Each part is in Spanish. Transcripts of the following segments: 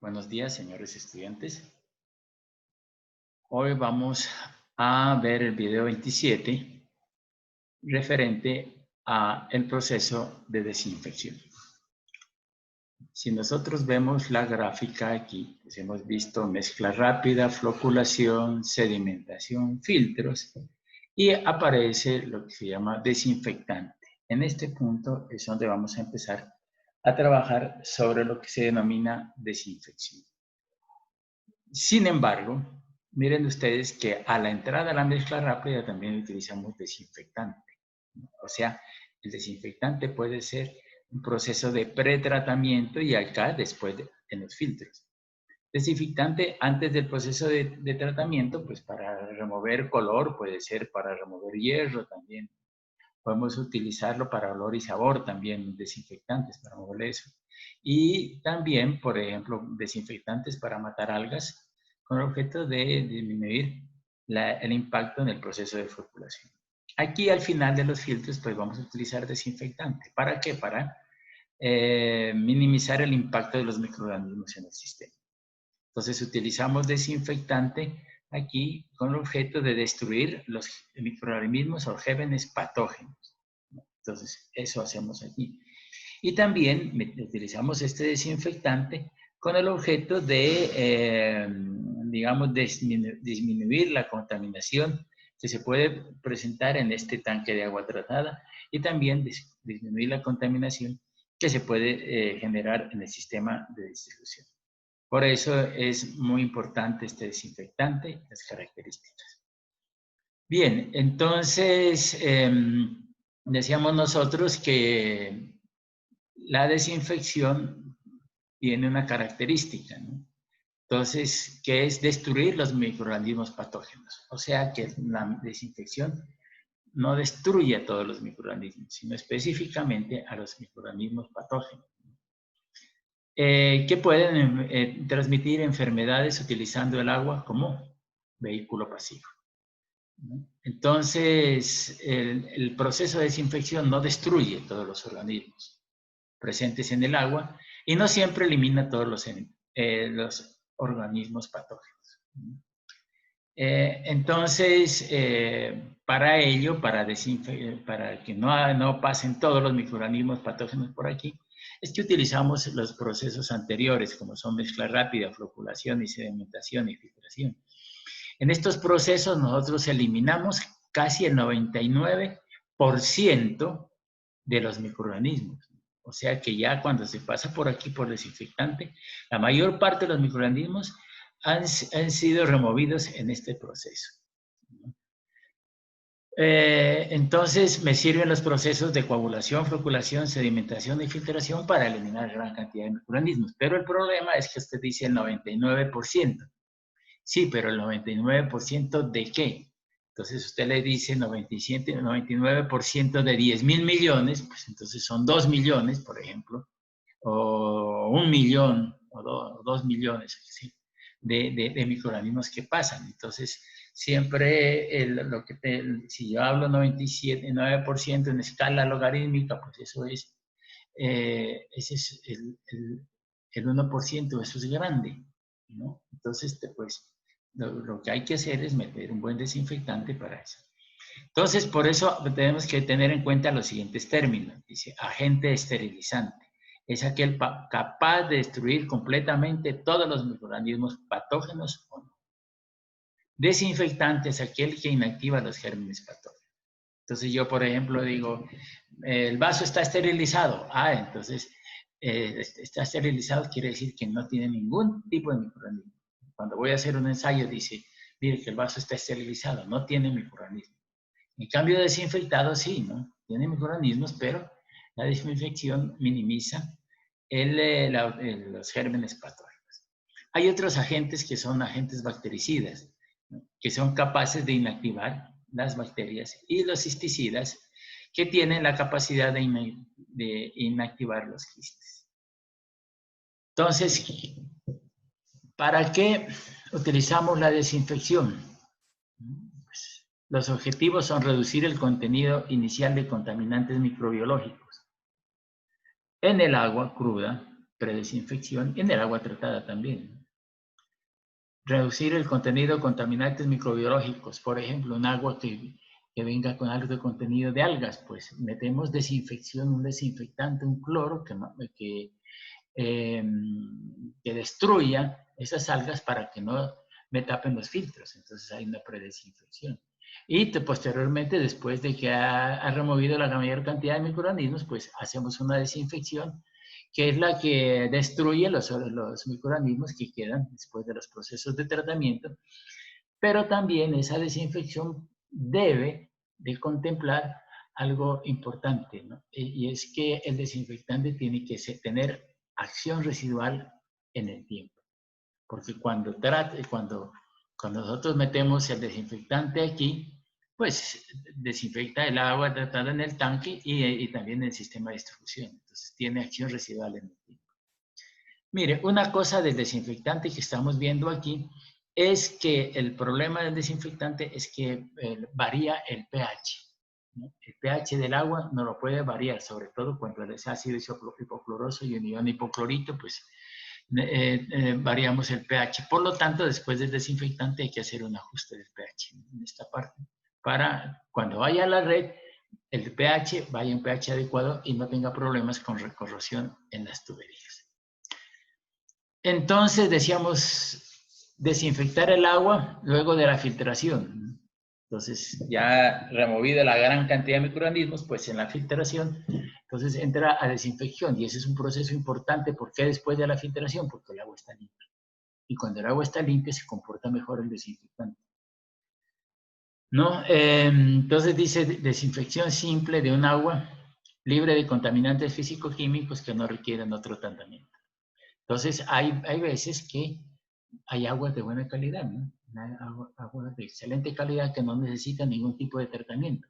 Buenos días, señores estudiantes. Hoy vamos a ver el video 27 referente a el proceso de desinfección. Si nosotros vemos la gráfica aquí, pues hemos visto mezcla rápida, floculación, sedimentación, filtros y aparece lo que se llama desinfectante. En este punto es donde vamos a empezar a trabajar sobre lo que se denomina desinfección. Sin embargo, miren ustedes que a la entrada a la mezcla rápida también utilizamos desinfectante. O sea, el desinfectante puede ser un proceso de pretratamiento y acá después en los filtros. Desinfectante antes del proceso de tratamiento, pues para remover color, puede ser para remover hierro también. Podemos utilizarlo para olor y sabor también, desinfectantes para remover eso. Y también, por ejemplo, desinfectantes para matar algas con el objeto de disminuir el impacto en el proceso de floculación. Aquí al final de los filtros, pues vamos a utilizar desinfectante. ¿Para qué? Para minimizar el impacto de los microorganismos en el sistema. Entonces utilizamos desinfectante aquí con el objeto de destruir los microorganismos o gérmenes patógenos. Entonces eso hacemos aquí. Y también utilizamos este desinfectante con el objeto de, digamos, disminuir la contaminación que se puede presentar en este tanque de agua tratada y también disminuir la contaminación que se puede generar en el sistema de distribución. Por eso es muy importante este desinfectante, las características. Bien, entonces decíamos nosotros que la desinfección tiene una característica, ¿no? Entonces, que es destruir los microorganismos patógenos. O sea que la desinfección no destruye a todos los microorganismos, sino específicamente a los microorganismos patógenos. Que pueden transmitir enfermedades utilizando el agua como vehículo pasivo. Entonces, el proceso de desinfección no destruye todos los organismos presentes en el agua y no siempre elimina todos los organismos patógenos. Entonces, para ello, para que no pasen todos los microorganismos patógenos por aquí, es que utilizamos los procesos anteriores, como son mezcla rápida, floculación y sedimentación y filtración. En estos procesos nosotros eliminamos casi el 99% de los microorganismos. O sea que ya cuando se pasa por aquí por desinfectante, la mayor parte de los microorganismos han sido removidos en este proceso. Entonces me sirven los procesos de coagulación, floculación, sedimentación y filtración para eliminar gran cantidad de microorganismos. Pero el problema es que usted dice el 99%. Sí, pero el 99% ¿de qué? Entonces usted le dice 99% de 10.000 millones, pues entonces son 2 millones, por ejemplo, o 1 millón, o 2 millones, ¿sí? de microorganismos que pasan. Entonces, siempre si yo hablo 9% en escala logarítmica, pues eso es, ese es el 1%, eso es grande, ¿no? Entonces, pues, lo que hay que hacer es meter un buen desinfectante para eso. Entonces, por eso tenemos que tener en cuenta los siguientes términos. Dice, agente esterilizante. Es aquel capaz de destruir completamente todos los microorganismos patógenos o no. Desinfectante es aquel que inactiva los gérmenes patógenos. Entonces yo, por ejemplo, digo, el vaso está esterilizado. Entonces, está esterilizado quiere decir que no tiene ningún tipo de microorganismo. Cuando voy a hacer un ensayo, dice, mire que el vaso está esterilizado, no tiene microorganismo. En cambio, desinfectado sí, ¿no? Tiene microorganismos, pero la desinfección minimiza los gérmenes patógenos. Hay otros agentes que son agentes bactericidas, ¿no? Que son capaces de inactivar las bacterias, y los cisticidas, que tienen la capacidad de inactivar los quistes. Entonces, ¿para qué utilizamos la desinfección? Pues, los objetivos son reducir el contenido inicial de contaminantes microbiológicos en el agua cruda predesinfección, y en el agua tratada también. Reducir el contenido de contaminantes microbiológicos, por ejemplo, un agua que venga con alto contenido de algas, pues metemos desinfección, un desinfectante, un cloro que destruya esas algas para que no me tapen los filtros. Entonces hay una predesinfección. Y posteriormente, después de que ha removido la mayor cantidad de microorganismos, pues hacemos una desinfección, que es la que destruye los microorganismos que quedan después de los procesos de tratamiento. Pero también esa desinfección debe de contemplar algo importante, ¿no? Y es que el desinfectante tiene que tener acción residual en el tiempo. Porque cuando nosotros metemos el desinfectante aquí, pues desinfecta el agua tratada en el tanque y también el sistema de distribución. Entonces tiene acción residual en el tiempo. Mire, una cosa del desinfectante que estamos viendo aquí es que el problema del desinfectante es que varía el pH, ¿no? El pH del agua no lo puede variar, sobre todo cuando es ácido hipocloroso y un ion hipoclorito, pues variamos el pH. Por lo tanto, después del desinfectante hay que hacer un ajuste del pH en esta parte, para cuando vaya a la red, el pH vaya a un pH adecuado y no tenga problemas con corrosión en las tuberías. Entonces decíamos desinfectar el agua luego de la filtración. Entonces, ya removida la gran cantidad de microorganismos, pues en la filtración, entonces entra a desinfección. Y ese es un proceso importante. ¿Por qué después de la filtración? Porque el agua está limpia. Y cuando el agua está limpia, se comporta mejor el desinfectante, ¿no? Entonces dice desinfección simple de un agua libre de contaminantes físico-químicos que no requieren otro tratamiento. Entonces, hay veces que hay aguas de buena calidad, ¿no? Aguas de excelente calidad que no necesitan ningún tipo de tratamiento.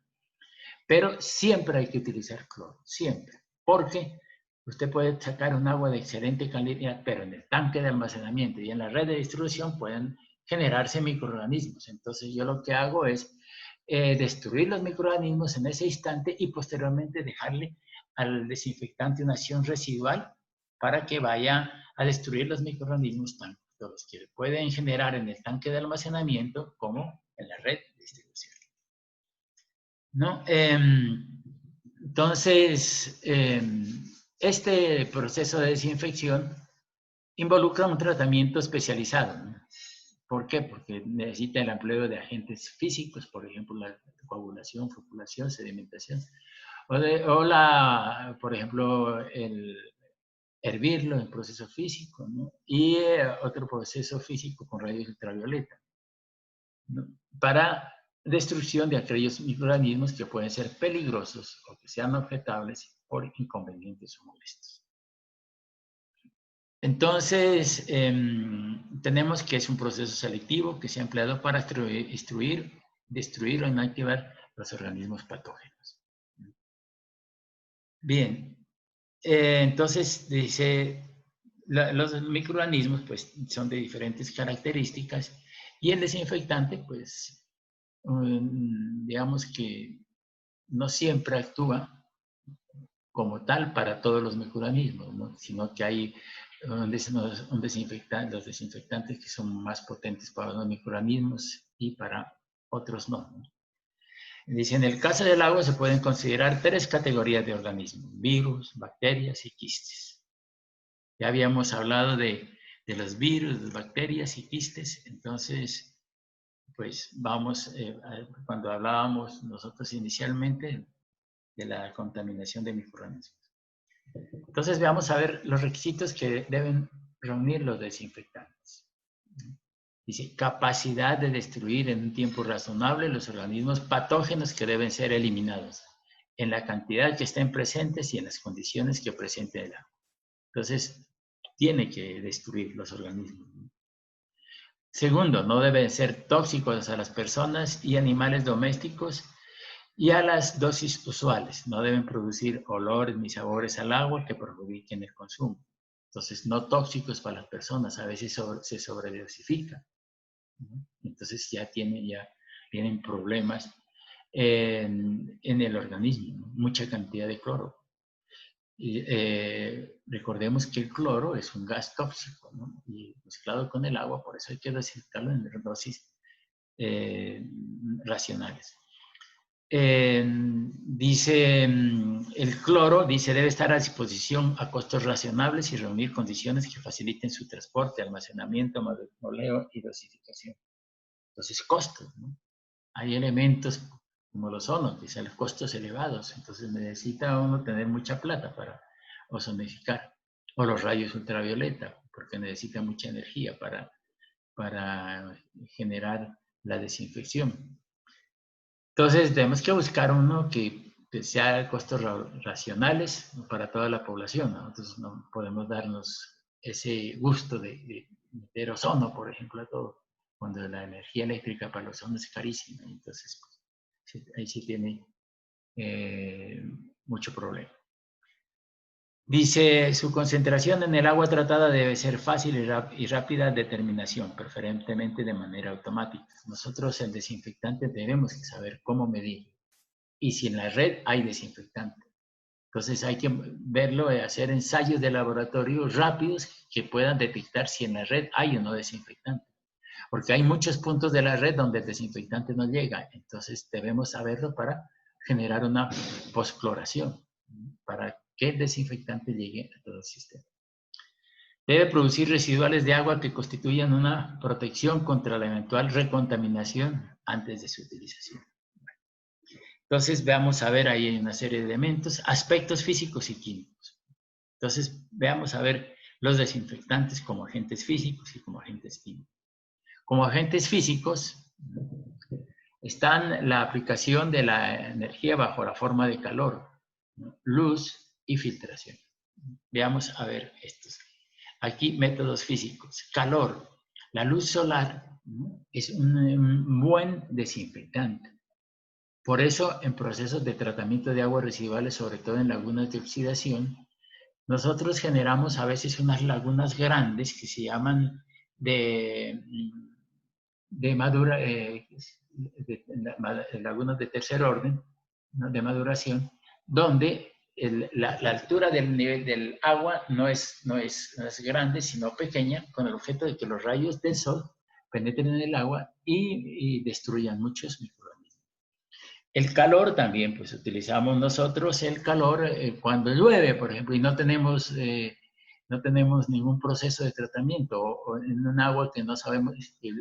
Pero siempre hay que utilizar cloro, siempre. Porque usted puede sacar un agua de excelente calidad, pero en el tanque de almacenamiento y en la red de distribución pueden generarse microorganismos. Entonces, yo lo que hago es destruir los microorganismos en ese instante y posteriormente dejarle al desinfectante una acción residual para que vaya a destruir los microorganismos tanto los que pueden generar en el tanque de almacenamiento como en la red de distribución, ¿no? Entonces, este proceso de desinfección involucra un tratamiento especializado, ¿no? ¿Por qué? Porque necesita el empleo de agentes físicos, por ejemplo, la coagulación, floculación, sedimentación, por ejemplo, el hervirlo en proceso físico, ¿no? Y otro proceso físico con rayos ultravioleta, ¿no? Para destrucción de aquellos microorganismos que pueden ser peligrosos o que sean objetables por inconvenientes o molestos. Entonces, tenemos que es un proceso selectivo que se ha empleado para destruir o inactivar los organismos patógenos. Bien, entonces dice, los microorganismos pues son de diferentes características y el desinfectante pues digamos que no siempre actúa como tal para todos los microorganismos, ¿no? Sino que hay los desinfectantes que son más potentes para los microorganismos y para otros no, ¿no? Dice, en el caso del agua se pueden considerar 3 categorías de organismos: virus, bacterias y quistes. Ya habíamos hablado de los virus, de las bacterias y quistes, entonces, pues vamos, cuando hablábamos nosotros inicialmente de la contaminación de microorganismos. Entonces, veamos a ver los requisitos que deben reunir los desinfectantes. Dice, capacidad de destruir en un tiempo razonable los organismos patógenos que deben ser eliminados, en la cantidad que estén presentes y en las condiciones que presente el agua. Entonces, tiene que destruir los organismos. Segundo, no deben ser tóxicos a las personas y animales domésticos y a las dosis usuales. No deben producir olores ni sabores al agua que perjudiquen el consumo. Entonces, no tóxicos para las personas, a veces se sobredosifica. Entonces ya tienen problemas en el organismo, ¿no? Mucha cantidad de cloro. Recordemos que el cloro es un gas tóxico, ¿no? Y mezclado con el agua, por eso hay que desinfectarlo en dosis racionales. Dice el cloro, dice, debe estar a disposición a costos razonables y reunir condiciones que faciliten su transporte, almacenamiento, moleo y dosificación. Entonces, costos, ¿no? Hay elementos como los ozonos, que son los costos elevados, entonces necesita uno tener mucha plata para ozonificar, o los rayos ultravioleta, porque necesita mucha energía para generar la desinfección. Entonces, tenemos que buscar uno que sea de costos racionales para toda la población, ¿no? Entonces, no podemos darnos ese gusto de meter ozono, por ejemplo, a todo, cuando la energía eléctrica para los ozonos es carísima. Entonces, pues, ahí sí tiene mucho problema. Dice, su concentración en el agua tratada debe ser fácil y rápida determinación, preferentemente de manera automática. Nosotros, el desinfectante, debemos saber cómo medir y si en la red hay desinfectante. Entonces hay que verlo, hacer ensayos de laboratorio rápidos que puedan detectar si en la red hay o no desinfectante. Porque hay muchos puntos de la red donde el desinfectante no llega. Entonces debemos saberlo para generar una postcloración, para que el desinfectante llegue a todo el sistema. Debe producir residuales de agua que constituyan una protección contra la eventual recontaminación antes de su utilización. Entonces, veamos a ver, ahí hay una serie de elementos, aspectos físicos y químicos. Entonces, veamos a ver los desinfectantes como agentes físicos y como agentes químicos. Como agentes físicos, están la aplicación de la energía bajo la forma de calor, luz y filtración. Veamos a ver estos. Aquí, métodos físicos. Calor. La luz solar es un buen desinfectante. Por eso, en procesos de tratamiento de aguas residuales, sobre todo en lagunas de oxidación, nosotros generamos a veces unas lagunas grandes que se llaman lagunas de tercer orden, ¿no? De maduración, donde la altura del nivel del agua no es grande, sino pequeña, con el objeto de que los rayos del sol penetren en el agua y destruyan muchos microorganismos. El calor también, pues utilizamos nosotros el calor cuando llueve, por ejemplo, y no tenemos ningún proceso de tratamiento o en un agua que no sabemos,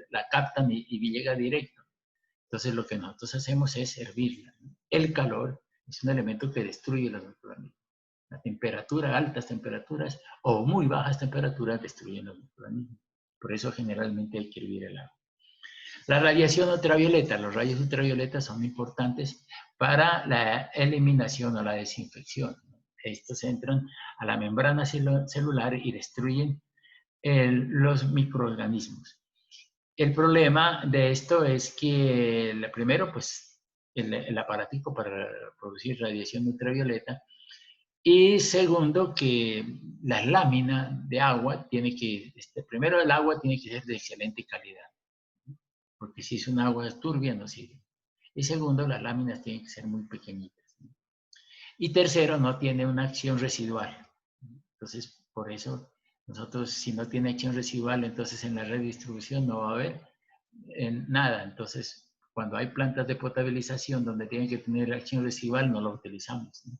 la captan y llega directo. Entonces lo que nosotros hacemos es hervirla. El calor es un elemento que destruye los microorganismos. La temperatura, altas temperaturas o muy bajas temperaturas destruyen los microorganismos. Por eso generalmente hay que hervir el agua. La radiación ultravioleta, los rayos ultravioletas son importantes para la eliminación o la desinfección. Estos entran a la membrana celular y destruyen los microorganismos. El problema de esto es que, primero, pues, el aparatico para producir radiación ultravioleta, y segundo, que las láminas de agua primero el agua tiene que ser de excelente calidad, porque si es un agua turbia no sirve. Y segundo, las láminas tienen que ser muy pequeñitas. Y tercero, no tiene una acción residual. Entonces, por eso, nosotros, si no tiene acción residual, entonces en la red de distribución no va a haber nada. Entonces, cuando hay plantas de potabilización donde tienen que tener acción residual, no lo utilizamos, ¿no?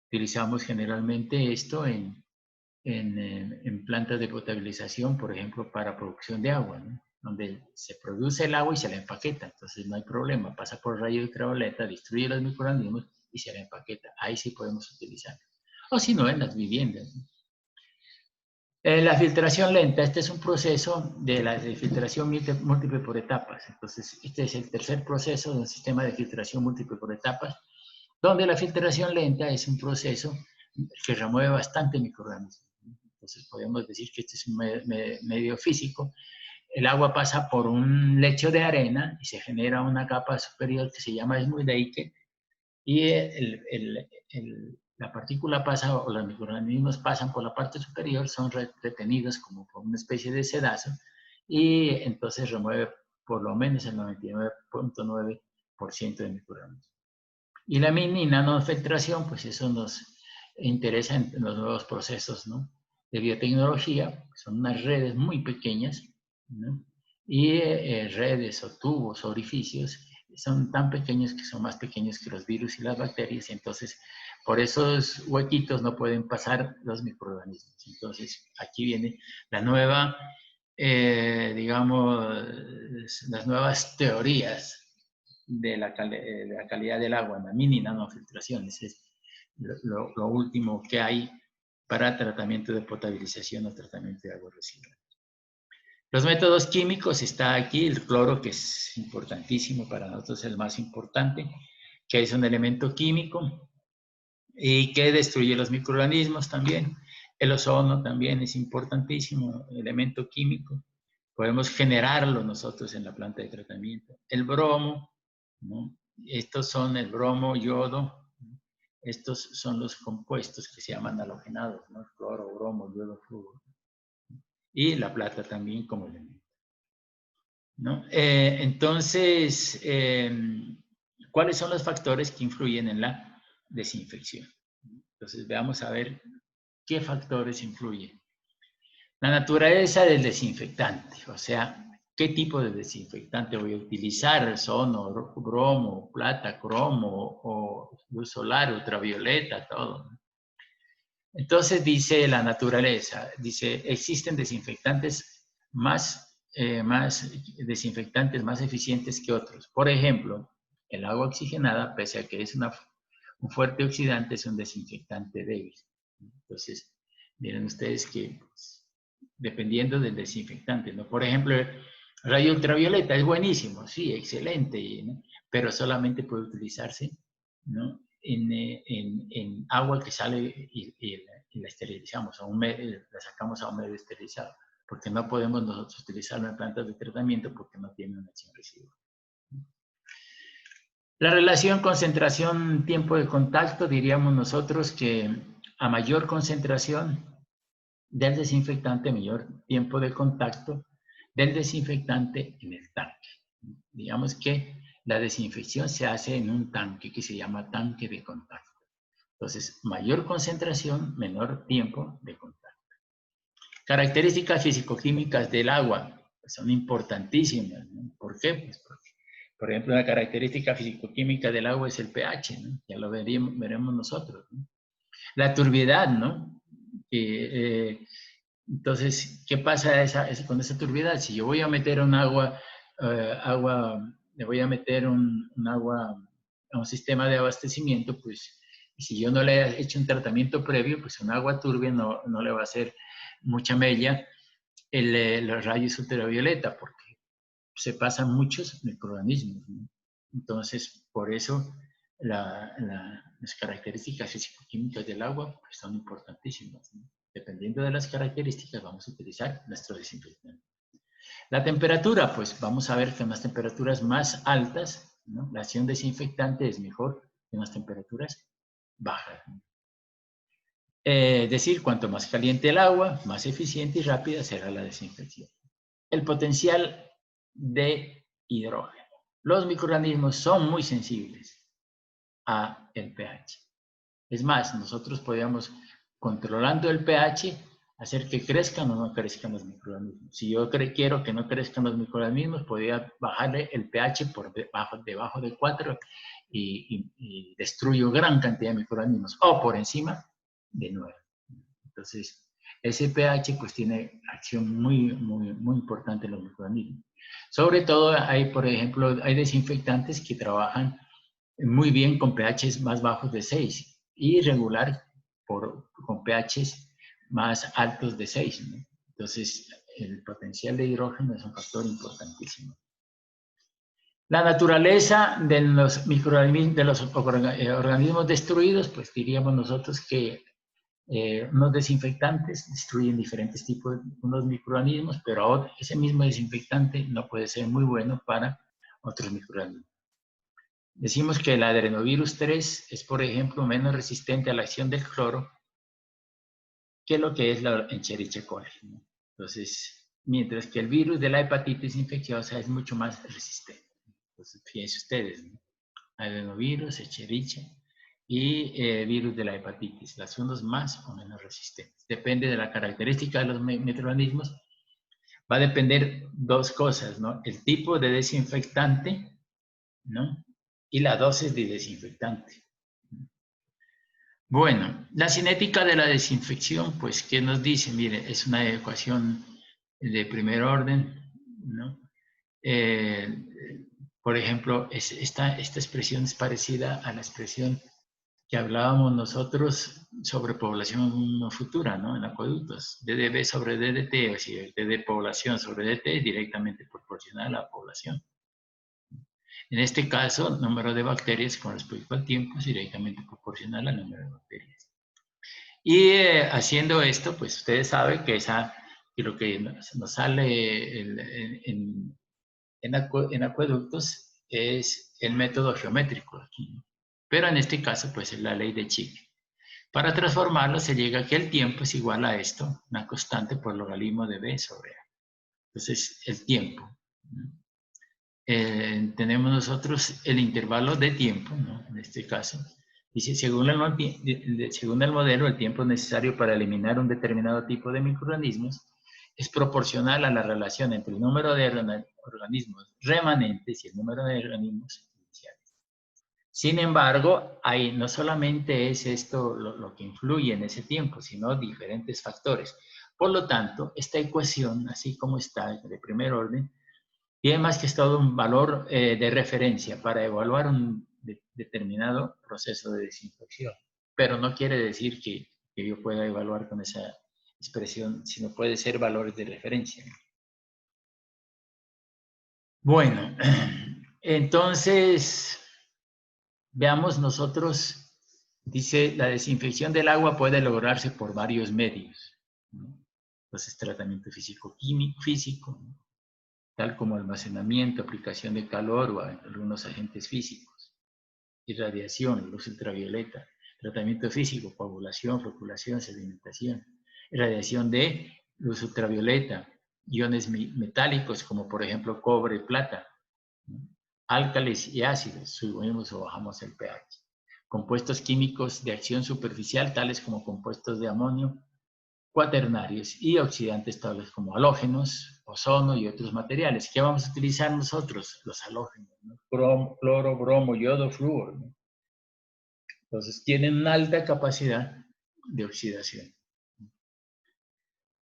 Utilizamos generalmente esto en plantas de potabilización, por ejemplo, para producción de agua, ¿no? Donde se produce el agua y se la empaqueta. Entonces no hay problema, pasa por rayo ultravioleta, destruye los microorganismos y se la empaqueta. Ahí sí podemos utilizarlo. O si no, en las viviendas, ¿no? La filtración lenta, este es un proceso de la filtración múltiple por etapas. Entonces, este es el tercer proceso de un sistema de filtración múltiple por etapas, donde la filtración lenta es un proceso que remueve bastante microorganismos. Entonces, podemos decir que este es un medio físico. El agua pasa por un lecho de arena y se genera una capa superior que se llama Smuldeiche, y la partícula pasa, o los microorganismos pasan por la parte superior, son retenidos como por una especie de sedazo, y entonces remueve por lo menos el 99.9% de microorganismos. Y la mini nanofiltración, pues eso nos interesa en los nuevos procesos, ¿no?, de biotecnología. Son unas redes muy pequeñas, ¿no?, y redes o tubos o orificios son tan pequeños que son más pequeños que los virus y las bacterias, entonces por esos huequitos no pueden pasar los microorganismos. Entonces aquí viene la nueva, digamos, las nuevas teorías de la calidad del agua, la mini nanofiltración. Ese es lo último que hay para tratamiento de potabilización o tratamiento de agua residual. Los métodos químicos, está aquí el cloro, que es importantísimo, para nosotros el más importante, que es un elemento químico y que destruye los microorganismos también. El ozono también es importantísimo, elemento químico. Podemos generarlo nosotros en la planta de tratamiento. El bromo, ¿no?, estos son el bromo, yodo. Estos son los compuestos que se llaman halogenados, ¿no?, cloro, bromo, yodo, flúor. Y la plata también como elemento, ¿no? Entonces, ¿cuáles son los factores que influyen en la desinfección? Entonces, veamos a ver qué factores influyen. La naturaleza del desinfectante, o sea, qué tipo de desinfectante voy a utilizar, ozono, bromo, plata, cromo, o luz solar, ultravioleta, todo, ¿no? Entonces dice la naturaleza, dice, existen desinfectantes más desinfectantes más eficientes que otros. Por ejemplo, el agua oxigenada, pese a que es un fuerte oxidante, es un desinfectante débil. Entonces, miren ustedes que, pues, dependiendo del desinfectante, ¿no? Por ejemplo, el rayo ultravioleta es buenísimo, sí, excelente, ¿no?, pero solamente puede utilizarse, ¿no?, en agua que sale y la esterilizamos, la sacamos a un medio esterilizado, porque no podemos nosotros utilizarlo en plantas de tratamiento porque no tiene una acción residual. La relación concentración-tiempo de contacto, diríamos nosotros que a mayor concentración del desinfectante, mayor tiempo de contacto del desinfectante en el tanque. Digamos que la desinfección se hace en un tanque que se llama tanque de contacto. Entonces, mayor concentración, menor tiempo de contacto. Características físico-químicas del agua, pues son importantísimas, ¿no? ¿Por qué? Pues porque, por ejemplo, una característica físico-química del agua es el pH, ¿no? Ya lo veremos nosotros, ¿no? La turbiedad, ¿no? Entonces, ¿qué pasa con esa turbiedad? Si yo voy a meter un agua, le voy a meter un agua a un sistema de abastecimiento, pues si yo no le he hecho un tratamiento previo, pues un agua turbia no le va a hacer mucha mella los rayos ultravioleta, porque se pasan muchos microorganismos, ¿no? Entonces, por eso las características físico-químicas del agua, pues, son importantísimas, ¿no? Dependiendo de las características, vamos a utilizar nuestro desinfectante. La temperatura, pues vamos a ver que en las temperaturas más altas, ¿no?, la acción desinfectante es mejor que en las temperaturas bajas, ¿no? Es decir, cuanto más caliente el agua, más eficiente y rápida será la desinfección. El potencial de hidrógeno. Los microorganismos son muy sensibles a el pH. Es más, nosotros podríamos, controlando el pH, hacer que crezcan o no crezcan los microorganismos. Si yo quiero que no crezcan los microorganismos, podría bajarle el pH por debajo de 4 y destruyo gran cantidad de microorganismos, o por encima de 9. Entonces, ese pH pues tiene acción muy importante en los microorganismos. Sobre todo hay, por ejemplo, hay desinfectantes que trabajan muy bien con pHs más bajos de 6 y regular con pHs más altos de 6, ¿no? Entonces, el potencial de hidrógeno es un factor importantísimo. La naturaleza de los microorganismos, de los organismos destruidos, pues diríamos nosotros que unos desinfectantes destruyen diferentes tipos de unos microorganismos, pero ese mismo desinfectante no puede ser muy bueno para otros microorganismos. Decimos que el adenovirus 3 es, por ejemplo, menos resistente a la acción del cloro que lo que es la Escherichia coli, ¿no? Entonces, mientras que el virus de la hepatitis infecciosa es mucho más resistente. Entonces, fíjense ustedes, ¿no? Adenovirus, Escherichia, y virus de la hepatitis, las unos más o menos resistentes. Depende de la característica de los microorganismos. Va a depender dos cosas, ¿no? El tipo de desinfectante, ¿no? Y la dosis de desinfectante. Bueno, la cinética de la desinfección, pues, ¿qué nos dice? Mire, es una ecuación de primer orden, ¿no? Por ejemplo, esta expresión es parecida a la expresión que hablábamos nosotros sobre población futura, ¿no? En acueductos. DDB sobre DDT, o sea, DD población sobre DT es directamente proporcional a la población. En este caso, el número de bacterias con respecto al tiempo es directamente proporcional al número de bacterias. Y haciendo esto, pues ustedes saben que, que lo que nos sale en acueductos es el método geométrico aquí. Pero en este caso, pues es la ley de Chick. Para transformarlo se llega a que el tiempo es igual a esto, una constante por logaritmo de B sobre A. Entonces, el tiempo. Tenemos nosotros el intervalo de tiempo, ¿no? En este caso. Dice, según el modelo, el tiempo necesario para eliminar un determinado tipo de microorganismos es proporcional a la relación entre el número de organismos remanentes y el número de organismos iniciales. Sin embargo, ahí no solamente es esto lo que influye en ese tiempo, sino diferentes factores. Por lo tanto, esta ecuación, así como está de primer orden, tiene más que todo un valor de referencia para evaluar un determinado proceso de desinfección. Pero no quiere decir que yo pueda evaluar con esa expresión, sino puede ser valores de referencia. Bueno, entonces, veamos nosotros, dice, la desinfección del agua puede lograrse por varios medios, ¿no? Entonces, tratamiento físico, ¿no? Tal como almacenamiento, aplicación de calor o algunos agentes físicos, irradiación, luz ultravioleta, tratamiento físico, coagulación, floculación, sedimentación, irradiación de luz ultravioleta, iones metálicos como por ejemplo cobre y plata, álcalis y ácidos, subimos o bajamos el pH, compuestos químicos de acción superficial tales como compuestos de amonio, cuaternarios y oxidantes tales como halógenos, ozono y otros materiales. ¿Qué vamos a utilizar nosotros? Los halógenos, ¿no? Cloro, bromo, yodo, flúor, ¿no? Entonces tienen una alta capacidad de oxidación.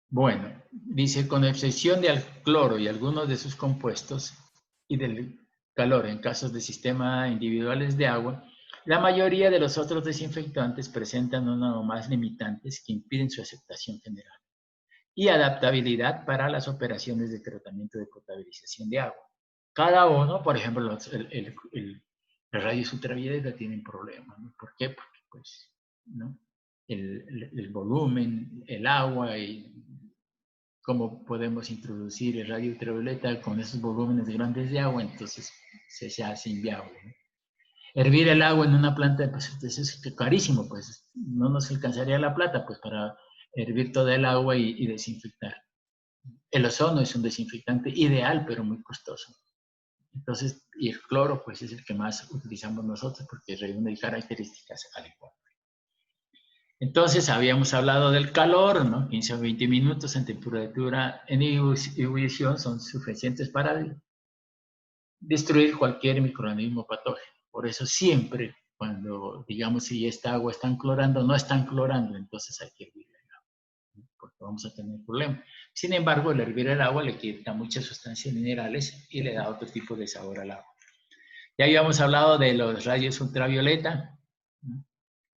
Bueno, dice, con excepción del cloro y algunos de sus compuestos y del calor en casos de sistemas individuales de agua, la mayoría de los otros desinfectantes presentan uno o más limitantes que impiden su aceptación general y adaptabilidad para las operaciones de tratamiento de potabilización de agua. Cada uno, por ejemplo, el rayos ultravioleta tienen problemas, ¿no? ¿Por qué? Porque, pues, ¿no? El volumen, el agua y cómo podemos introducir el radio ultravioleta con esos volúmenes grandes de agua, entonces se hace inviable, ¿no? Hervir el agua en una planta, pues es carísimo, pues no nos alcanzaría la plata, pues para hervir toda el agua y desinfectar. El ozono es un desinfectante ideal, pero muy costoso. Entonces, y el cloro, pues es el que más utilizamos nosotros porque reúne características adecuadas. Entonces, habíamos hablado del calor, ¿no? 15 o 20 minutos en temperatura en ebullición son suficientes para destruir cualquier microorganismo patógeno. Por eso siempre, cuando digamos si esta agua están clorando, no están clorando, entonces hay que hervir el agua, porque vamos a tener problemas. Sin embargo, el hervir el agua le quita muchas sustancias minerales y le da otro tipo de sabor al agua. Ya habíamos hablado de los rayos ultravioleta.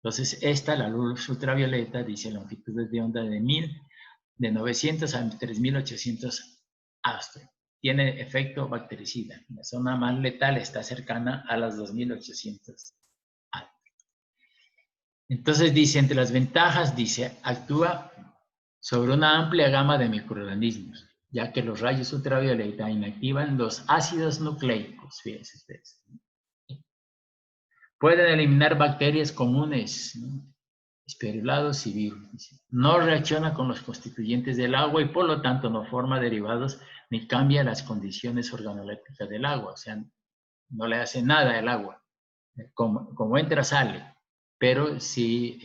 Entonces, la luz ultravioleta, dice longitudes de onda de 900 a 3800 astro. Tiene efecto bactericida. La zona más letal está cercana a las 2800 astro. Entonces, dice, entre las ventajas, dice, actúa sobre una amplia gama de microorganismos, ya que los rayos ultravioleta inactivan los ácidos nucleicos. Fíjense ustedes. Pueden eliminar bacterias comunes, ¿no? Espirulados y virus. No reacciona con los constituyentes del agua y por lo tanto no forma derivados ni cambia las condiciones organolépticas del agua. O sea, no le hace nada al agua. Como entra, sale. pero sí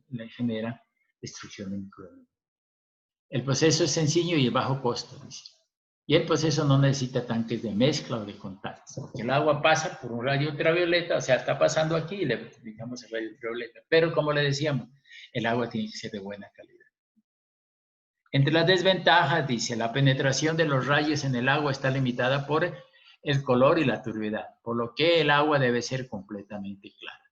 le genera destrucción de microorganismos. El proceso es sencillo y de bajo costo, dice. Y el proceso no necesita tanques de mezcla o de contactos, porque el agua pasa por un rayo ultravioleta, o sea, está pasando aquí y le aplicamos el rayo ultravioleta. Pero como le decíamos, el agua tiene que ser de buena calidad. Entre las desventajas, dice, la penetración de los rayos en el agua está limitada por el color y la turbiedad, por lo que el agua debe ser completamente clara.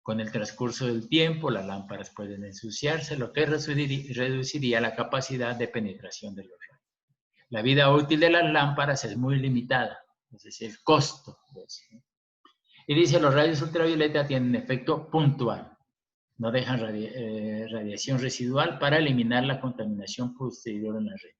Con el transcurso del tiempo, las lámparas pueden ensuciarse, lo que reduciría la capacidad de penetración de los rayos. La vida útil de las lámparas es muy limitada, entonces el costo. Pues, y dice, los rayos ultravioleta tienen efecto puntual. No dejan radiación residual para eliminar la contaminación posterior en la red.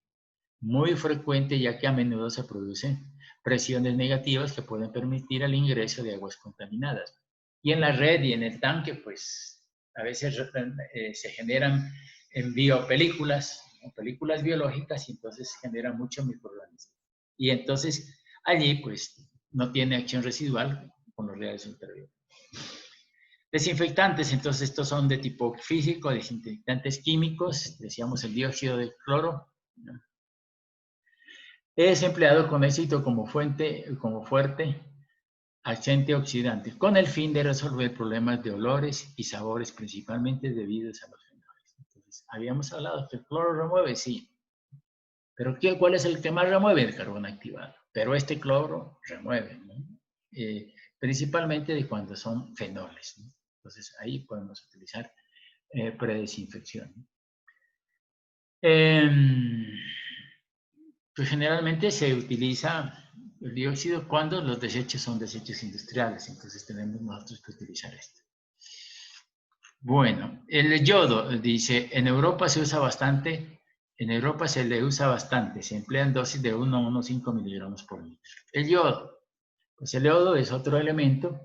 Muy frecuente ya que a menudo se producen presiones negativas que pueden permitir el ingreso de aguas contaminadas. Y en la red y en el tanque, pues a veces se generan en biopelículas o películas biológicas y entonces generan mucho microorganismos. Y entonces allí pues no tiene acción residual con los rayos ultravioleta. Desinfectantes, entonces estos son de tipo físico, desinfectantes químicos, decíamos el dióxido de cloro, ¿no? Es empleado con éxito como fuerte agente oxidante, con el fin de resolver problemas de olores y sabores, principalmente debidos a los fenoles. Entonces, habíamos hablado que el cloro remueve, sí, pero ¿cuál es el que más remueve? El carbón activado. Pero este cloro remueve, ¿no? Principalmente de cuando son fenoles, ¿no? Entonces, ahí podemos utilizar predesinfección. Pues generalmente se utiliza el dióxido cuando los desechos son desechos industriales, entonces tenemos nosotros que utilizar esto. Bueno, el yodo, dice, en Europa se usa bastante, en Europa se le usa bastante, se emplean dosis de 1 a 1,5 miligramos por litro. El yodo, pues el yodo es otro elemento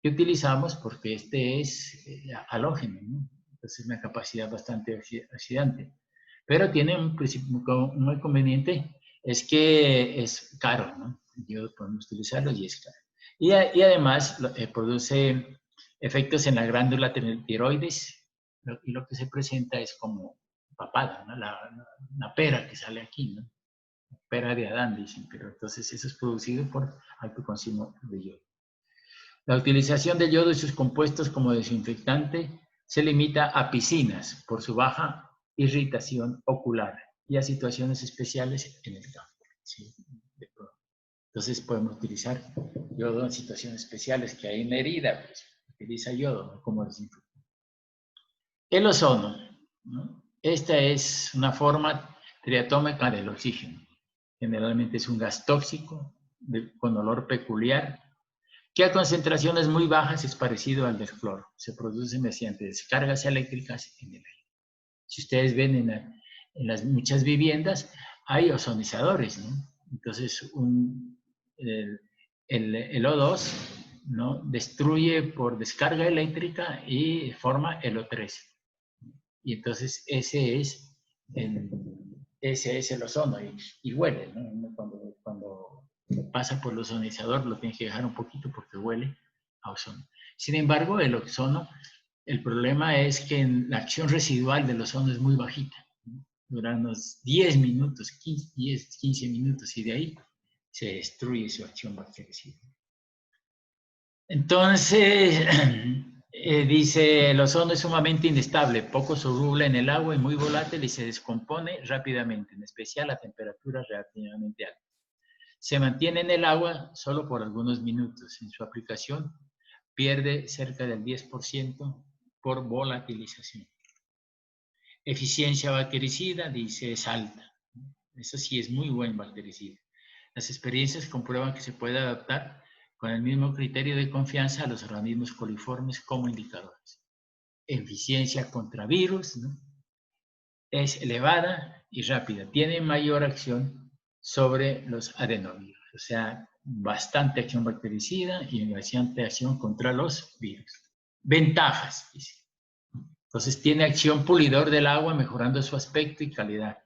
que utilizamos porque este es halógeno, ¿no? Entonces una capacidad bastante oxidante, pero tiene un inconveniente, es que es caro, ¿no? El yodo podemos utilizarlo y es caro. Y además produce efectos en la glándula tiroides, y lo que se presenta es como papada, ¿no? La pera que sale aquí, ¿no? Pera de Adán, dicen, pero entonces eso es producido por alto consumo de yodo. La utilización de yodo y sus compuestos como desinfectante se limita a piscinas por su baja irritación ocular y a situaciones especiales en el campo. ¿Sí? Entonces podemos utilizar yodo en situaciones especiales, que hay una herida, pues utiliza yodo, ¿no? Como desinfectante. El ozono, ¿no? Esta es una forma triatómica del oxígeno. Generalmente es un gas tóxico con olor peculiar que a concentraciones muy bajas es parecido al del cloro. Se produce mediante descargas eléctricas en el aire. Si ustedes ven en las muchas viviendas, hay ozonizadores, ¿no? Entonces, el O2, ¿no? Destruye por descarga eléctrica y forma el O3. Y entonces ese es el ozono y huele, ¿no? Cuando pasa por el ozonizador lo tienes que dejar un poquito porque huele a ozono. Sin embargo, el ozono, el problema es que la acción residual del ozono es muy bajita, ¿no? Dura unos 10 minutos, 15 minutos y de ahí se destruye su acción bactericida. Entonces, dice, el ozono es sumamente inestable, poco soluble en el agua y muy volátil y se descompone rápidamente, en especial a temperaturas relativamente altas. Se mantiene en el agua solo por algunos minutos. En su aplicación pierde cerca del 10% por volatilización. Eficiencia bactericida, dice, es alta. Eso sí es muy buen bactericida. Las experiencias comprueban que se puede adaptar con el mismo criterio de confianza a los organismos coliformes como indicadores. Eficiencia contra virus, ¿no? Es elevada y rápida. Tiene mayor acción sobre los adenovirus. O sea, bastante acción bactericida y bastante acción contra los virus. Ventajas, dice. Entonces tiene acción pulidor del agua, mejorando su aspecto y calidad.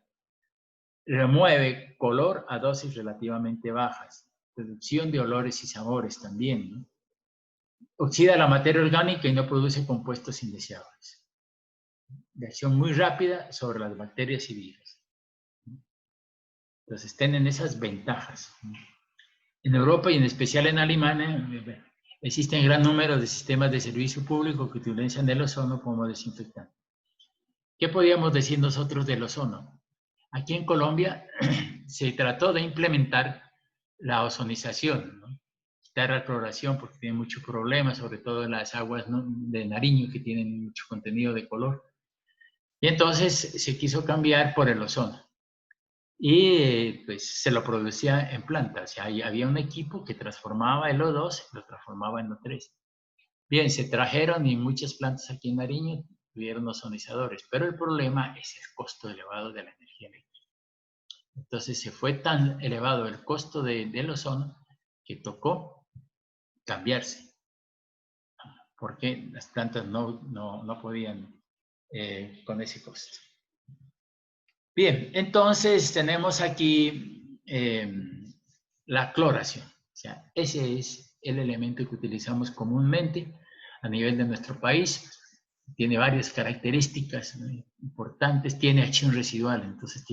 Remueve color a dosis relativamente bajas. Reducción de olores y sabores también, ¿no? oxida la materia orgánica y no produce compuestos indeseables. De acción muy rápida sobre las bacterias y virus. Entonces, tienen esas ventajas. En Europa y en especial en Alemania existen gran número de sistemas de servicio público que utilizan el ozono como desinfectante. ¿Qué podríamos decir nosotros del ozono? Aquí en Colombia se trató de implementar la ozonización, ¿no? Quitar la cloración porque tiene mucho problema, sobre todo en las aguas, ¿no?, de Nariño, que tienen mucho contenido de color. Y entonces se quiso cambiar por el ozono. Y pues se lo producía en plantas. O sea, había un equipo que transformaba el O2, lo transformaba en O3. Bien, se trajeron y muchas plantas aquí en Nariño tuvieron ozonizadores, pero el problema es el costo elevado de la energía eléctrica. Entonces se fue tan elevado el costo del ozono que tocó cambiarse, porque las plantas no podían con ese costo. Bien, entonces tenemos aquí la cloración. O sea, ese es el elemento que utilizamos comúnmente a nivel de nuestro país. Tiene varias características, ¿no?, importantes. Tiene acción residual, entonces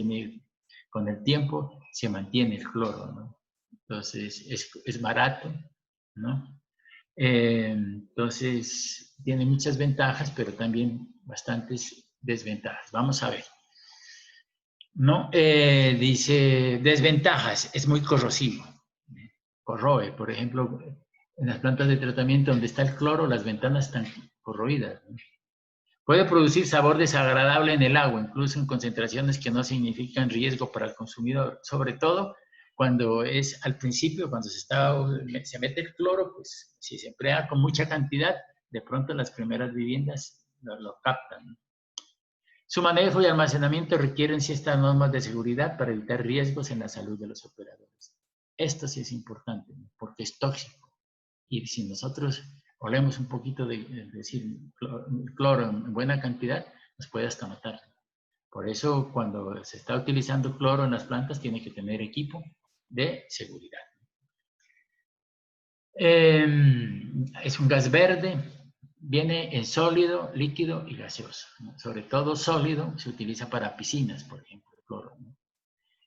con el tiempo se mantiene el cloro, ¿no? Entonces es barato, ¿no? Entonces tiene muchas ventajas, pero también bastantes desventajas. Vamos a ver. No, dice desventajas, es muy corrosivo, corroe. Por ejemplo, en las plantas de tratamiento donde está el cloro, las ventanas están corroídas, ¿no? Puede producir sabor desagradable en el agua, incluso en concentraciones que no significan riesgo para el consumidor, sobre todo cuando es al principio, cuando se mete el cloro, pues si se emplea con mucha cantidad, de pronto las primeras viviendas lo captan, ¿no? Su manejo y almacenamiento requieren ciertas normas de seguridad para evitar riesgos en la salud de los operadores. Esto sí es importante, ¿no?, porque es tóxico. Y si nosotros olemos un poquito de decir cloro en buena cantidad, nos puede hasta matar. Por eso, cuando se está utilizando cloro en las plantas, tiene que tener equipo de seguridad. Es un gas verde. Viene en sólido, líquido y gaseoso, ¿no? Sobre todo sólido se utiliza para piscinas, por ejemplo, el cloro, ¿no?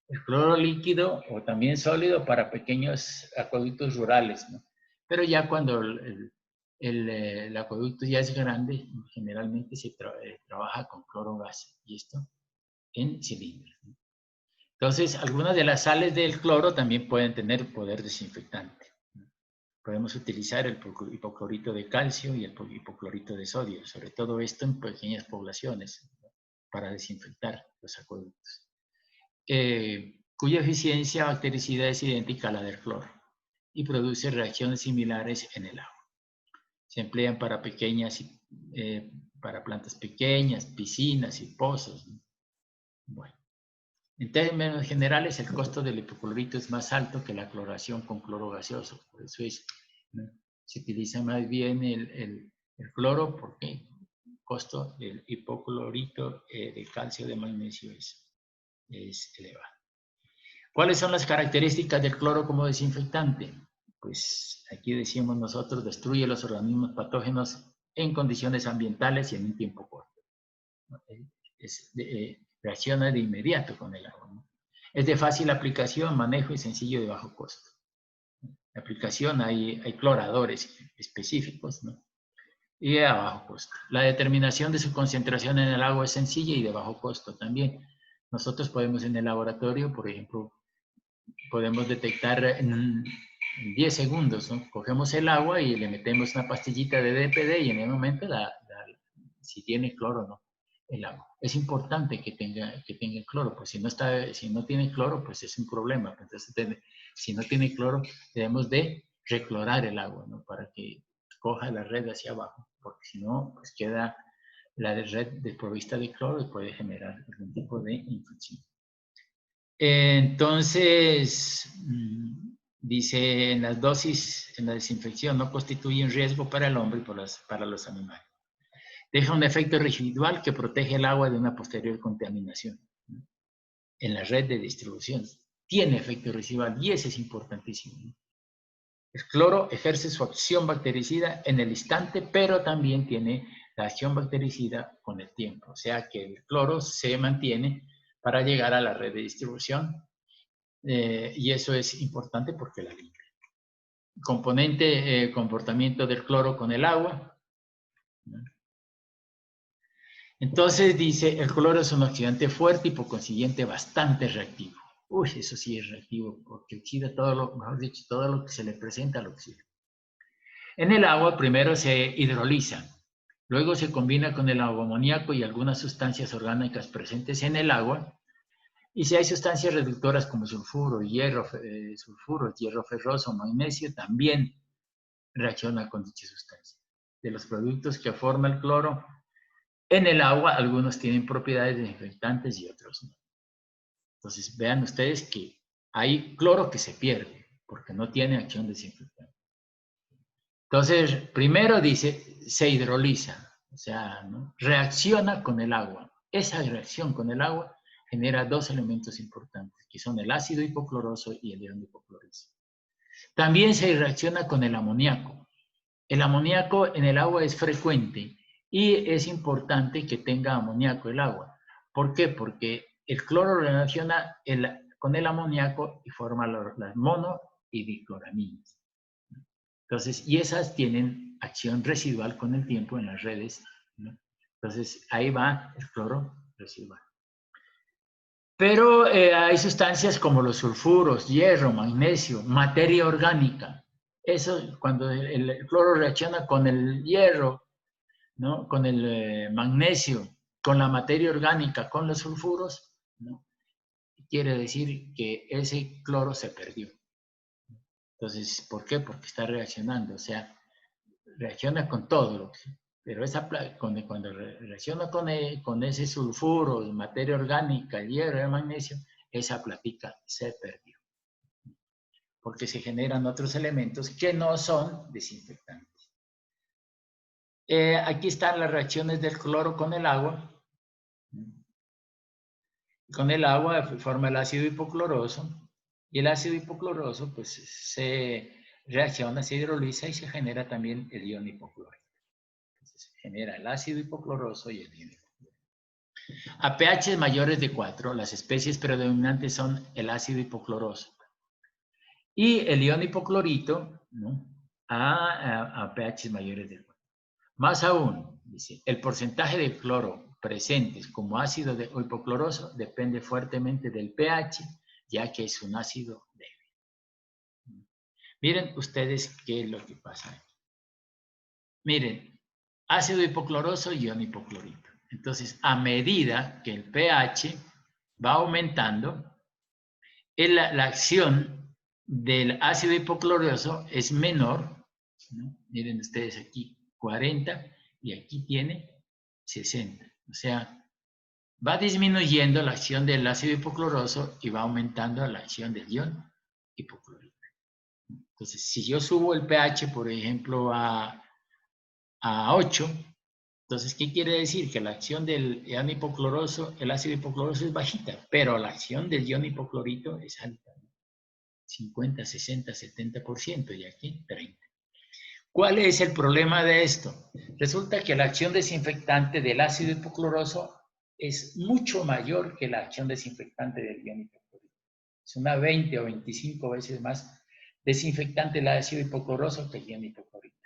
El cloro líquido o también sólido para pequeños acueductos rurales, ¿no? Pero ya cuando el acueducto ya es grande, generalmente se trabaja con cloro gas, y esto en cilindros, ¿no? Entonces, algunas de las sales del cloro también pueden tener poder desinfectante. Podemos utilizar el hipoclorito de calcio y el hipoclorito de sodio, sobre todo esto en pequeñas poblaciones, ¿no?, para desinfectar los acueductos, cuya eficiencia bactericida es idéntica a la del cloro y produce reacciones similares en el agua. Se emplean para para plantas pequeñas, piscinas y pozos, ¿no? Bueno, en términos generales, el costo del hipoclorito es más alto que la cloración con cloro gaseoso, por eso ¿no?, se utiliza más bien el cloro, porque el costo del hipoclorito de calcio de magnesio es elevado. ¿Cuáles son las características del cloro como desinfectante? Pues aquí decimos nosotros, destruye los organismos patógenos en condiciones ambientales y en un tiempo corto. Reacciona de inmediato con el agua, ¿no? Es de fácil aplicación, manejo y sencillo de bajo costo. La aplicación hay cloradores específicos, ¿no?, y a bajo costo. La determinación de su concentración en el agua es sencilla y de bajo costo también. Nosotros podemos en el laboratorio, por ejemplo, podemos detectar en 10 segundos, ¿no? Cogemos el agua y le metemos una pastillita de DPD y en el momento si tiene cloro o no el agua. Es importante que tenga cloro, pues si no tiene cloro, pues es un problema. Entonces, si no tiene cloro, debemos de reclorar el agua, ¿no?, para que coja la red hacia abajo, porque si no, pues queda la red desprovista de cloro y puede generar algún tipo de infección. Entonces, dice, en las dosis, en la desinfección no constituye un riesgo para el hombre y para los animales. Deja un efecto residual que protege el agua de una posterior contaminación, ¿no?, en la red de distribución. Tiene efecto residual y ese es importantísimo, ¿no? El cloro ejerce su acción bactericida en el instante, pero también tiene la acción bactericida con el tiempo. O sea que el cloro se mantiene para llegar a la red de distribución y eso es importante porque la limpia. Comportamiento del cloro con el agua. Entonces dice, el cloro es un oxidante fuerte y por consiguiente bastante reactivo. Uy, eso sí es reactivo, porque oxida todo lo, mejor dicho, todo lo que se le presenta al oxígeno. En el agua primero se hidroliza, luego se combina con el amoníaco y algunas sustancias orgánicas presentes en el agua, y si hay sustancias reductoras como sulfuro, hierro ferroso, magnesio, también reacciona con dicha sustancia. De los productos que forma el cloro, en el agua algunos tienen propiedades desinfectantes y otros no. Entonces vean ustedes que hay cloro que se pierde porque no tiene acción desinfectante. Entonces, primero dice, se hidroliza, o sea, ¿no? Reacciona con el agua. Esa reacción con el agua genera dos elementos importantes, que son el ácido hipocloroso y el ion hipoclorito. También se reacciona con el amoníaco. El amoníaco en el agua es frecuente y es importante que tenga amoníaco el agua. ¿Por qué? Porque el cloro reacciona con el amoníaco y forma las mono y dicloraminas. Entonces, y esas tienen acción residual con el tiempo en las redes, ¿no? Entonces, ahí va el cloro residual. Pero hay sustancias como los sulfuros, hierro, magnesio, materia orgánica. Eso, cuando el cloro reacciona con el hierro, ¿no? Con el magnesio, con la materia orgánica, con los sulfuros, ¿no? Quiere decir que ese cloro se perdió. Entonces, ¿por qué? Porque está reaccionando, o sea, reacciona con todo, pero cuando reacciona con ese sulfuro, materia orgánica, el hierro, el magnesio, esa platica se perdió. Porque se generan otros elementos que no son desinfectantes. Aquí están las reacciones del cloro con el agua. Con el agua forma el ácido hipocloroso y el ácido hipocloroso pues se reacciona, se hidroliza y se genera también el ion hipoclorito. Entonces se genera el ácido hipocloroso y el ion hipoclorito. A pH mayores de 4, las especies predominantes son el ácido hipocloroso y el ion hipoclorito, ¿no? a pH mayores de 4. Más aún, dice, el porcentaje de cloro presentes como ácido hipocloroso depende fuertemente del pH, ya que es un ácido débil. Miren ustedes qué es lo que pasa aquí. Miren, ácido hipocloroso y ion hipoclorito. Entonces, a medida que el pH va aumentando, la acción del ácido hipocloroso es menor, ¿no? Miren ustedes aquí, 40 y aquí tiene 60. O sea, va disminuyendo la acción del ácido hipocloroso y va aumentando la acción del ion hipoclorito. Entonces, si yo subo el pH, por ejemplo, a 8, entonces, ¿qué quiere decir? Que la acción del ion hipocloroso, el ácido hipocloroso es bajita, pero la acción del ion hipoclorito es alta. 50, 60, 70% y aquí 30%. ¿Cuál es el problema de esto? Resulta que la acción desinfectante del ácido hipocloroso es mucho mayor que la acción desinfectante del ion hipoclorito. Es una 20 o 25 veces más desinfectante el ácido hipocloroso que el ion hipoclorito.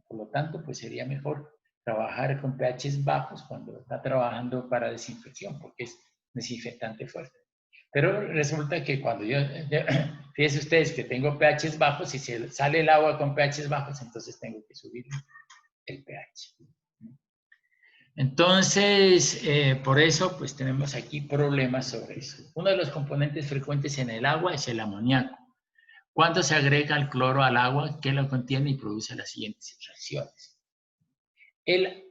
Por lo tanto, pues sería mejor trabajar con pHs bajos cuando está trabajando para desinfección, porque es desinfectante fuerte. Pero resulta que cuando fíjense ustedes que tengo pHs bajos, si se sale el agua con pHs bajos, entonces tengo que subir el pH. Entonces, por eso, pues tenemos aquí problemas sobre eso. Uno de los componentes frecuentes en el agua es el amoníaco. Cuando se agrega el cloro al agua, ¿qué lo contiene y produce las siguientes reacciones? El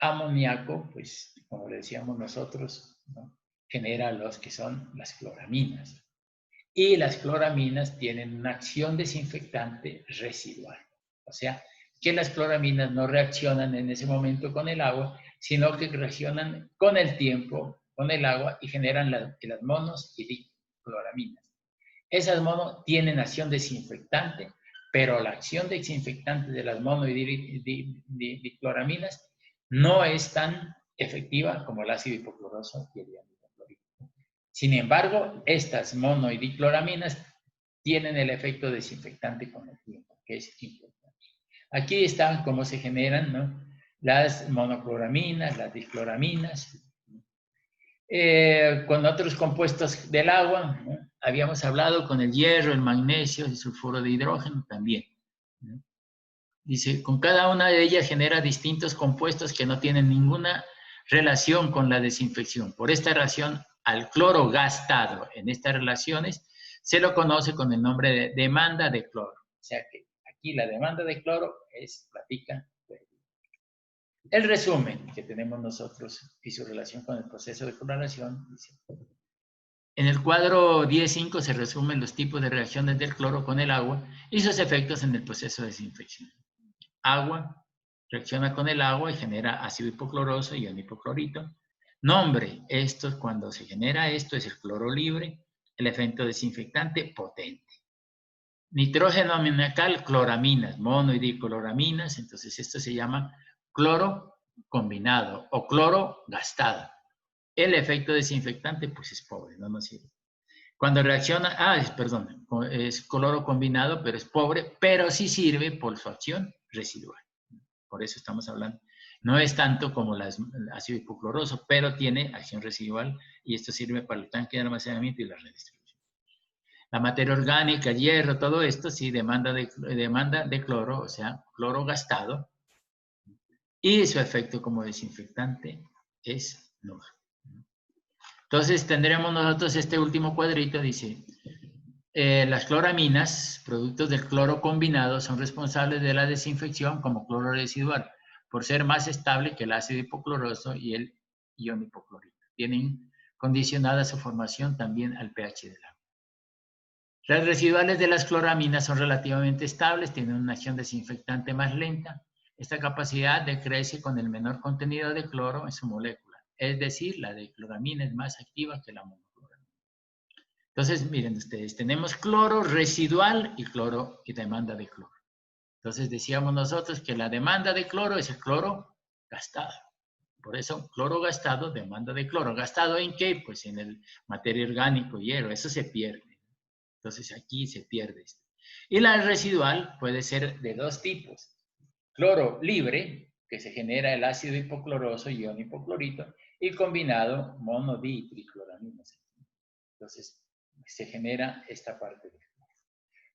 amoníaco, pues, como le decíamos nosotros, ¿no? Genera los que son las cloraminas. Y las cloraminas tienen una acción desinfectante residual. O sea, que las cloraminas no reaccionan en ese momento con el agua, sino que reaccionan con el tiempo, con el agua y generan las monos y dicloraminas. Esas monos tienen acción desinfectante, pero la acción desinfectante de las mono y dicloraminas no es tan efectiva como el ácido hipocloroso y el iono hipoclorito. Sin embargo, estas mono y dicloraminas tienen el efecto desinfectante con el tiempo, que es importante. Aquí están cómo se generan, ¿no?, las monocloraminas, las dicloraminas. Con otros compuestos del agua, ¿no?, habíamos hablado con el hierro, el magnesio, el sulfuro de hidrógeno también, ¿no? Dice, con cada una de ellas genera distintos compuestos que no tienen ninguna relación con la desinfección. Por esta razón, al cloro gastado en estas relaciones se lo conoce con el nombre de demanda de cloro. O sea que aquí la demanda de cloro es platica. El resumen que tenemos nosotros y su relación con el proceso de cloración dice: en el cuadro 10.5 se resumen los tipos de reacciones del cloro con el agua y sus efectos en el proceso de desinfección. Agua reacciona con el agua y genera ácido hipocloroso y iono hipoclorito. Nombre, esto cuando se genera esto es el cloro libre, el efecto desinfectante potente. Nitrógeno amoniacal, cloraminas, mono y dicloraminas, entonces esto se llama cloro combinado o cloro gastado. El efecto desinfectante pues es pobre, no nos sirve. Cuando reacciona, es cloro combinado, pero es pobre, pero sí sirve por su acción residual. Por eso estamos hablando. No es tanto como el ácido hipocloroso, pero tiene acción residual y esto sirve para el tanque de almacenamiento y la redistribución. La materia orgánica, hierro, todo esto sí demanda de cloro, o sea, cloro gastado, y su efecto como desinfectante es nulo. Entonces tendremos nosotros este último cuadrito, dice, las cloraminas, productos del cloro combinado, son responsables de la desinfección como cloro residual, por ser más estable que el ácido hipocloroso y el iono hipoclorito. Tienen condicionada su formación también al pH del agua. Las residuales de las cloraminas son relativamente estables, tienen una acción desinfectante más lenta. Esta capacidad decrece con el menor contenido de cloro en su molécula, es decir, la de cloramina es más activa que la monocloramina. Entonces, miren ustedes, tenemos cloro residual y cloro y demanda de cloro. Entonces decíamos nosotros que la demanda de cloro es el cloro gastado. Por eso, cloro gastado, demanda de cloro. ¿Gastado en qué? Pues en el materia orgánico, hierro, eso se pierde. Entonces aquí se pierde esto. Y la residual puede ser de dos tipos. Cloro libre, que se genera el ácido hipocloroso y iono hipoclorito, y combinado monodicloraminas. Entonces se genera esta parte.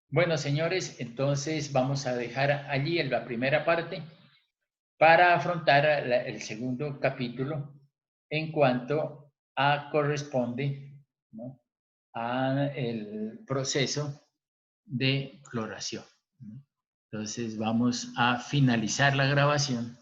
Bueno, señores, entonces vamos a dejar allí en la primera parte para afrontar el segundo capítulo en cuanto a corresponde, ¿no?, a el proceso de cloración. Entonces vamos a finalizar la grabación.